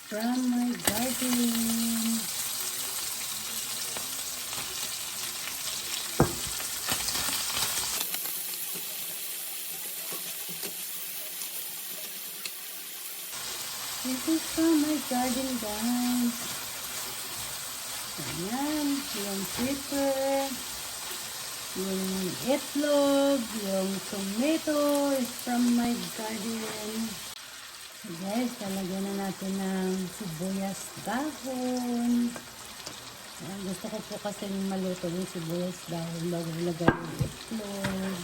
from my garden. This is from my garden, guys. Ayan, yung pepper, yung itlog, yung tomato is from my garden. So guys, talagyan na natin ng sibuyas dahon. Ayan, gusto ko po kasi maluto yung sibuyas dahon bago ilagay yung itlog.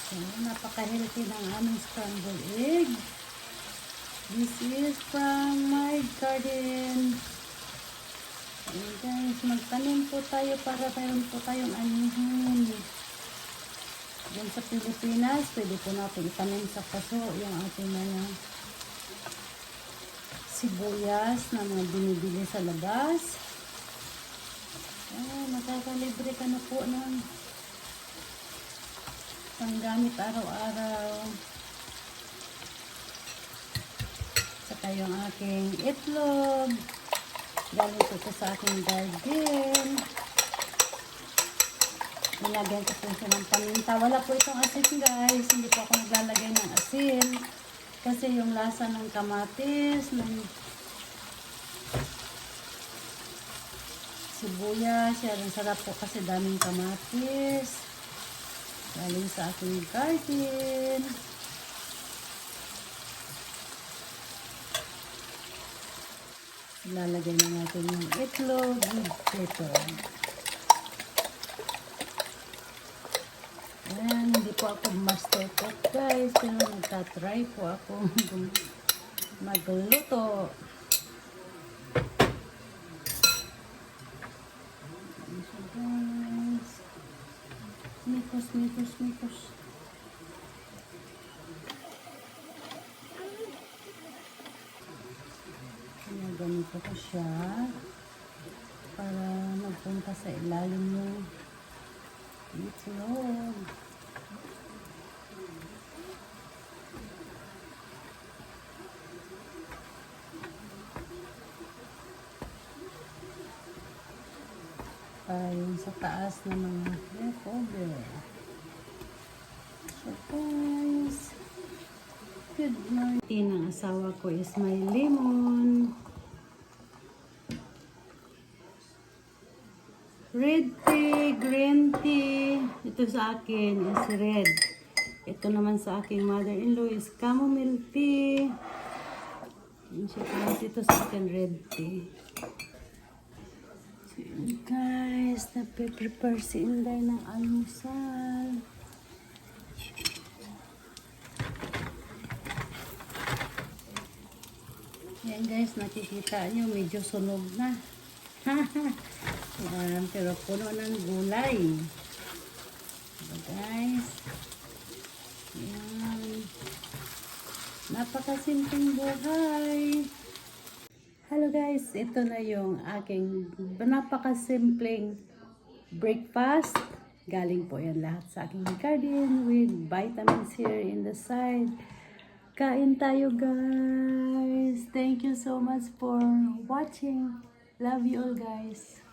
So, napaka-healthy ng aming scrambled egg. This is from my garden. Ayan guys, magtanim po tayo para mayroon po tayong anihin. Diyan sa Pilipinas, pwede po natin itanim sa paso yung ating mga sibuyas na mga binibili sa labas. Ayan, makakalibre ka na po ng panggamit araw-araw. Saka yung aking itlog. Galing ko sa aking garden. Nilagyan ko po siya ng paminta. Wala po itong asin guys. Hindi po ako naglalagay ng asin. Kasi yung lasa ng kamatis, ng sibuyas, yan sarap po kasi daming kamatis. Galing sa aking garden. Ilalagay na natin yung itlog with pepper. Ayan, hindi po ako master cook guys, pero nagtatry po ako magluto. Ayan siya guys. Mikos, mikos, mikos. Ayan, ganito ko siya para magpunta sa ilalim yung itlog. Para yung sa taas na mga leftover. So guys, good morning. Ang asawa ko is may lemon. Red tea, green tea. Ito sa akin is red. Ito naman sa aking mother-in-law is chamomile tea. Ito sa akin red tea. So guys, nape-prepare si Inday ng almusal. Yan guys, nakikita nyo medyo sunog na. Yan, pero puno ng gulay. So guys, yan, napakasimpleng buhay. Hello guys, ito na yung aking napakasimpleng breakfast. Galing po yan lahat sa aking garden with vitamins here in the side. Kain tayo guys. Thank you so much for watching. Love you all guys.